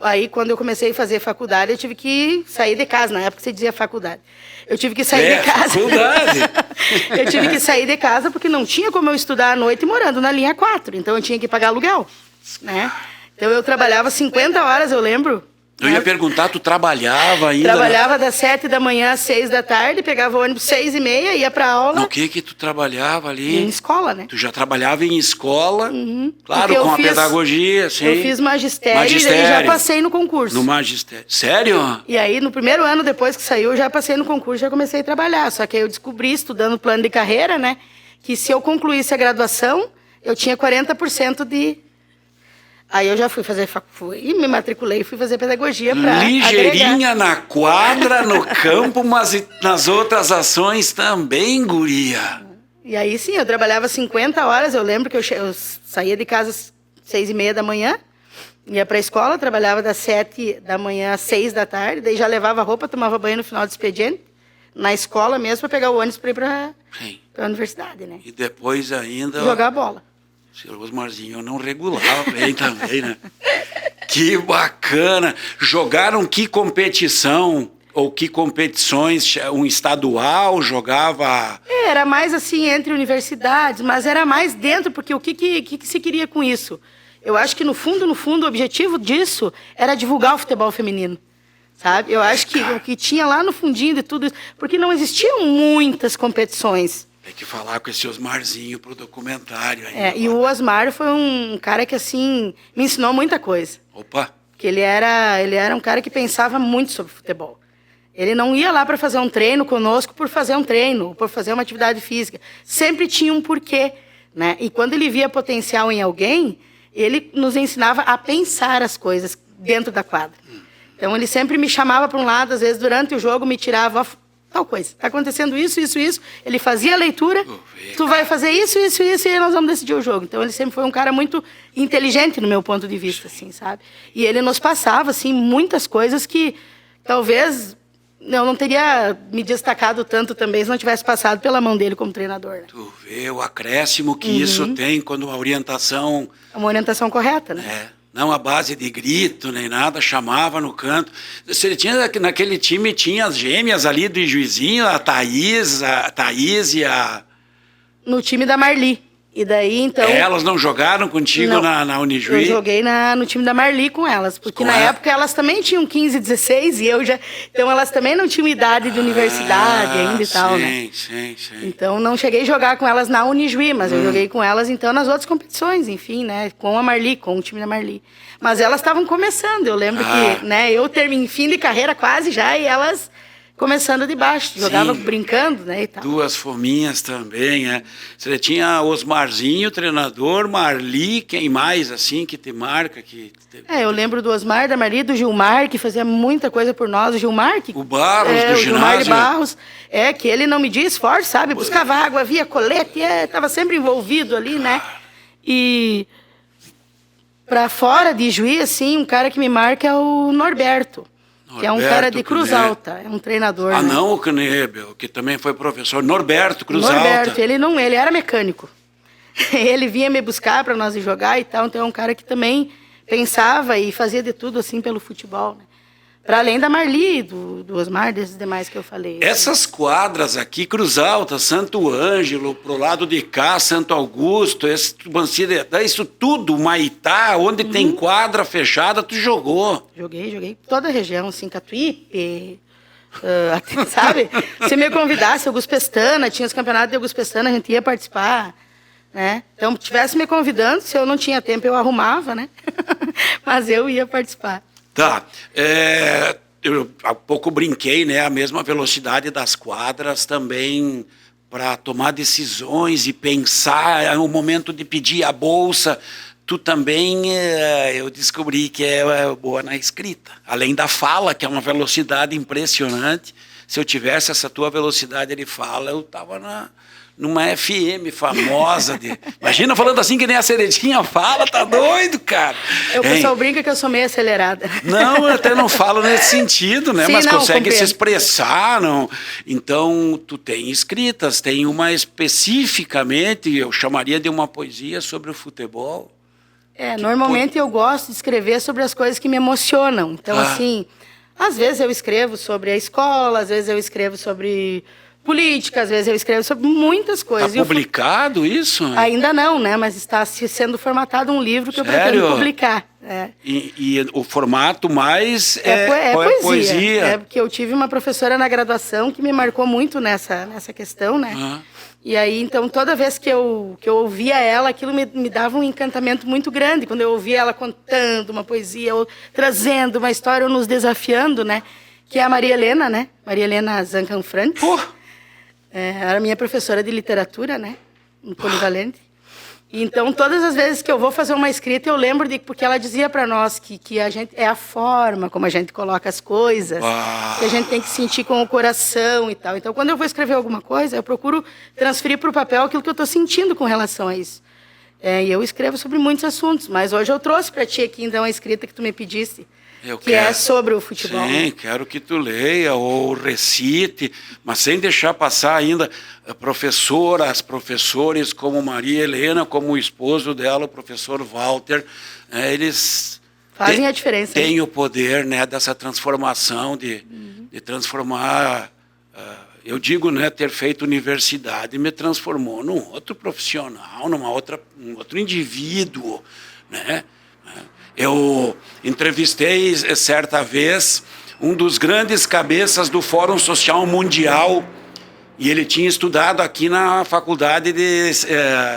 Aí quando eu comecei a fazer faculdade, eu tive que sair de casa. Na época você dizia faculdade. Eu tive que sair de casa. Faculdade! Eu tive que sair de casa porque não tinha como eu estudar à noite morando na linha 4. Então eu tinha que pagar aluguel, né? Então eu trabalhava 50 horas, eu lembro. Eu ia perguntar, tu trabalhava ainda? Trabalhava das 7 da manhã às 6 da tarde, pegava o ônibus 6h30, ia pra aula. No que tu trabalhava ali? Em escola, né? Tu já trabalhava em escola, claro, com a pedagogia, sim. Eu fiz magistério e já passei no concurso. No magistério. Sério? E aí, no primeiro ano, depois que saiu, eu já passei no concurso, já comecei a trabalhar. Só que aí eu descobri, estudando plano de carreira, né, que se eu concluísse a graduação, eu tinha 40% de... Aí eu já fui me matriculei e fui fazer pedagogia para ligeirinha agregar. Na quadra, no campo, mas nas outras ações também, guria. E aí sim, eu trabalhava 50 horas, eu lembro que eu saía de casa às 6h30 da manhã, ia para a escola, trabalhava das 7 da manhã às 6 da tarde, daí já levava roupa, tomava banho no final do expediente, na escola mesmo, para pegar o ônibus para ir para a universidade, né? E depois ainda... Jogar bola. O senhor Osmarzinho não regulava bem também, né? Que bacana! Jogaram que competição ou que competições? Um estadual jogava? Era mais assim entre universidades, mas era mais dentro, porque o que se queria com isso? Eu acho que no fundo, o objetivo disso era divulgar o futebol feminino. Sabe? Eu acho que o que tinha lá no fundinho de tudo isso, porque não existiam muitas competições. Tem que falar com esse Osmarzinho pro documentário aí. E o Osmar foi um cara que, assim, me ensinou muita coisa. Opa! Que ele era um cara que pensava muito sobre futebol. Ele não ia lá para fazer um treino conosco por fazer um treino, por fazer uma atividade física. Sempre tinha um porquê, né? E quando ele via potencial em alguém, ele nos ensinava a pensar as coisas dentro da quadra. Então, ele sempre me chamava para um lado, às vezes, durante o jogo, me tirava... Tal coisa. Está acontecendo isso. Ele fazia a leitura, tu vai fazer isso, e nós vamos decidir o jogo. Então, ele sempre foi um cara muito inteligente, no meu ponto de vista, assim, sabe? E ele nos passava, assim, muitas coisas que talvez eu não teria me destacado tanto também se não tivesse passado pela mão dele como treinador. Né? Tu vê o acréscimo que isso tem quando a orientação... É uma orientação correta, né? Não a base de grito, nem nada, chamava no canto. Você tinha, naquele time tinha as gêmeas ali do Juizinho, a Thaís e a... No time da Marli. E daí, então... Elas não jogaram contigo na Unijuí? Eu joguei no time da Marli com elas, porque na época elas também tinham 15, 16 e eu já... Então elas também não tinham idade de universidade ainda e tal, né? Sim. Então não cheguei a jogar com elas na Unijuí, mas eu joguei com elas então nas outras competições, enfim, né? Com a Marli, com o time da Marli. Mas elas estavam começando, eu lembro que, né? Eu terminei fim de carreira quase já e elas... Começando de baixo, jogava brincando, né, e tal. Duas fominhas também, né? Você tinha Osmarzinho, treinador, Marli, quem mais, assim, que te marca? Eu lembro do Osmar, da Marli, do Gilmar, que fazia muita coisa por nós. O Gilmar, que... O Barros, do ginásio. Gilmar de Barros, que ele não media esforço, sabe? Buscava água, via colete, estava sempre envolvido ali, né? E para fora de Juí, assim, um cara que me marca é o Norberto. Que é um cara de Cruz Alta, é um treinador. Ah, né? Não, o Knebel, que também foi professor. Norberto Cruz Alta. Norberto, ele era mecânico. Ele vinha me buscar para nós ir jogar e tal, então é um cara que também pensava e fazia de tudo assim pelo futebol, né? Para além da Marli, do Osmar, desses demais que eu falei. Essas quadras aqui, Cruz Alta, Santo Ângelo, pro lado de cá, Santo Augusto, isso tudo, Maitá, onde tem quadra fechada, tu jogou. Joguei toda a região, assim, Catuípe, sabe? Se me convidasse, Augusto Pestana, tinha os campeonatos de Augusto Pestana, a gente ia participar, né? Então, tivesse me convidando, se eu não tinha tempo, eu arrumava, né? Mas eu ia participar. Tá. Eu há pouco brinquei, né? A mesma velocidade das quadras também para tomar decisões e pensar, é o momento de pedir a bolsa. Tu também, eu descobri que é boa na escrita. Além da fala, que é uma velocidade impressionante. Se eu tivesse essa tua velocidade de fala, eu estava numa FM famosa. Imagina falando assim que nem a Ceretinha fala, tá doido, cara? O pessoal brinca que eu sou meio acelerada. Não, eu até não falo nesse sentido, né? Sim, mas não, consegue compreendo. se expressar, não? Então, tu tem escritas, tem uma especificamente, eu chamaria de uma poesia sobre o futebol. Normalmente eu gosto de escrever sobre as coisas que me emocionam. Então, assim, às vezes eu escrevo sobre a escola, às vezes eu escrevo sobre política, às vezes eu escrevo sobre muitas coisas. Está publicado isso? Ainda não, né? Mas está sendo formatado um livro que eu pretendo publicar. E o formato mais é poesia. É porque eu tive uma professora na graduação que me marcou muito nessa questão, né? E aí, então, toda vez que eu ouvia ela, aquilo me dava um encantamento muito grande. Quando eu ouvia ela contando uma poesia, ou trazendo uma história, ou nos desafiando, né? Que é a Maria Helena, né? Maria Helena Zancanfrantes. Era minha professora de literatura, né? No Polivalente. Então, todas as vezes que eu vou fazer uma escrita, eu lembro porque ela dizia para nós que a gente é a forma como a gente coloca as coisas, que a gente tem que sentir com o coração e tal. Então, quando eu vou escrever alguma coisa, eu procuro transferir para o papel aquilo que eu estou sentindo com relação a isso. E eu escrevo sobre muitos assuntos, mas hoje eu trouxe para ti aqui, então, a escrita que tu me pediste. É sobre o futebol. Sim, quero que tu leia ou recite, mas sem deixar passar ainda professores como Maria Helena, como o esposo dela, o professor Walter, eles fazem a diferença. Têm o poder, né, dessa transformação, de transformar, eu digo, né, ter feito universidade me transformou num outro profissional, num outro indivíduo, né? Eu entrevistei, certa vez, um dos grandes cabeças do Fórum Social Mundial, e ele tinha estudado aqui na Faculdade de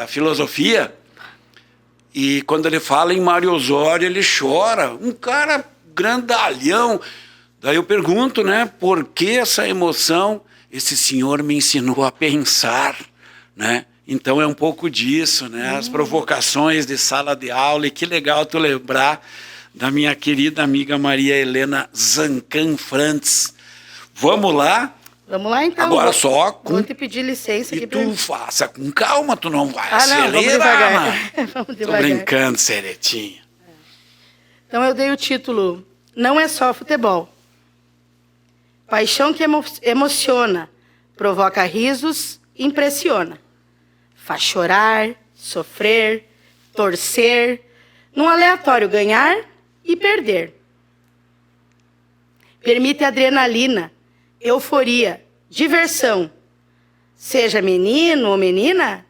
Filosofia, e quando ele fala em Mário Osório, ele chora, um cara grandalhão. Daí eu pergunto, né, por que essa emoção? Esse senhor me ensinou a pensar, né? Então é um pouco disso, né? As provocações de sala de aula, e que legal tu lembrar da minha querida amiga Maria Helena Zancanfrantes. Vamos lá? Vamos lá, então. Agora vou te pedir licença aqui. E tu faça com calma, tu não vai acelerar. Vamos devagar. Vamos devagar. Tô brincando, Ceretinha. Então eu dei o título Não é só futebol. Paixão que emociona, provoca risos, impressiona. Faz chorar, sofrer, torcer, num aleatório ganhar e perder. Permite adrenalina, euforia, diversão. Seja menino ou menina,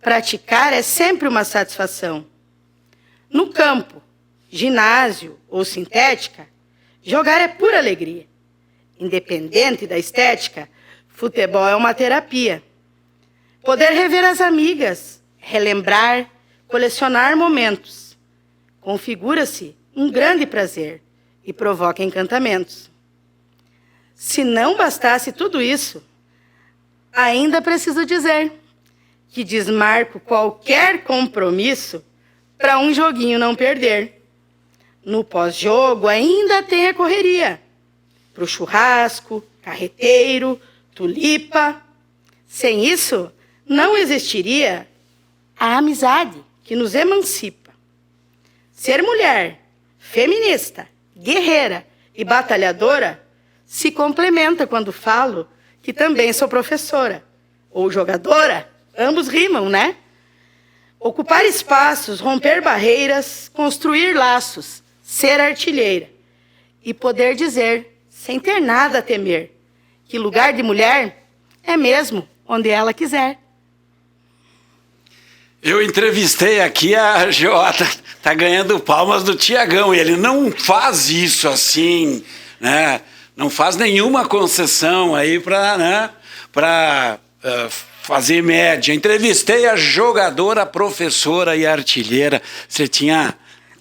praticar é sempre uma satisfação. No campo, ginásio ou sintética, jogar é pura alegria. Independente da estética, futebol é uma terapia. Poder rever as amigas, relembrar, colecionar momentos. Configura-se um grande prazer e provoca encantamentos. Se não bastasse tudo isso, ainda preciso dizer que desmarco qualquer compromisso para um joguinho não perder. No pós-jogo ainda tem a correria. Para o churrasco, carreteiro, tulipa. Sem isso, não existiria a amizade que nos emancipa. Ser mulher, feminista, guerreira e batalhadora se complementa quando falo que também sou professora ou jogadora. Ambos rimam, né? ocupar espaços, romper barreiras, construir laços, ser artilheira e poder dizer, sem ter nada a temer, que lugar de mulher é mesmo onde ela quiser. Eu entrevistei aqui a Jota, tá ganhando palmas do Tiagão, e ele não faz isso assim, né? Não faz nenhuma concessão aí para, né, fazer média. Entrevistei a jogadora, professora e artilheira. Você tinha...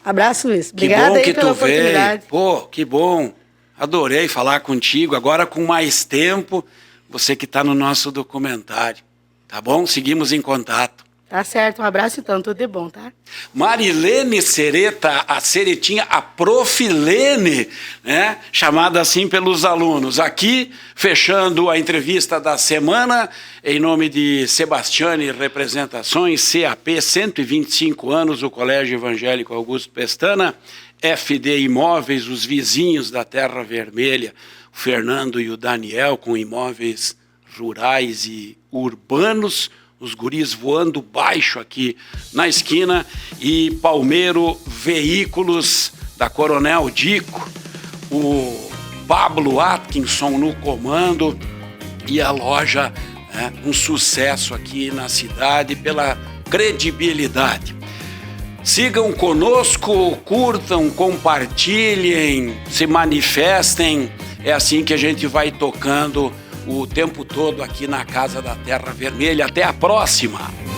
Abraço, Luiz. Obrigada aí pela oportunidade. Pô, que bom. Adorei falar contigo. Agora com mais tempo, você que está no nosso documentário. Tá bom? Seguimos em contato. Tá certo, um abraço então, tudo de bom, tá? Marilene Sereta, a Seretinha, a Profilene, né? Chamada assim pelos alunos. Aqui, fechando a entrevista da semana, em nome de Sebastiane Representações, CAP, 125 anos, o Colégio Evangélico Augusto Pestana, FD Imóveis, os vizinhos da Terra Vermelha, o Fernando e o Daniel, com imóveis rurais e urbanos, os guris voando baixo aqui na esquina, e Palmeiro Veículos, da Coronel Dico, o Pablo Atkinson no comando, e a loja, né, um sucesso aqui na cidade pela credibilidade. Sigam conosco, curtam, compartilhem, se manifestem, é assim que a gente vai tocando o tempo todo aqui na Casa da Terra Vermelha. Até a próxima!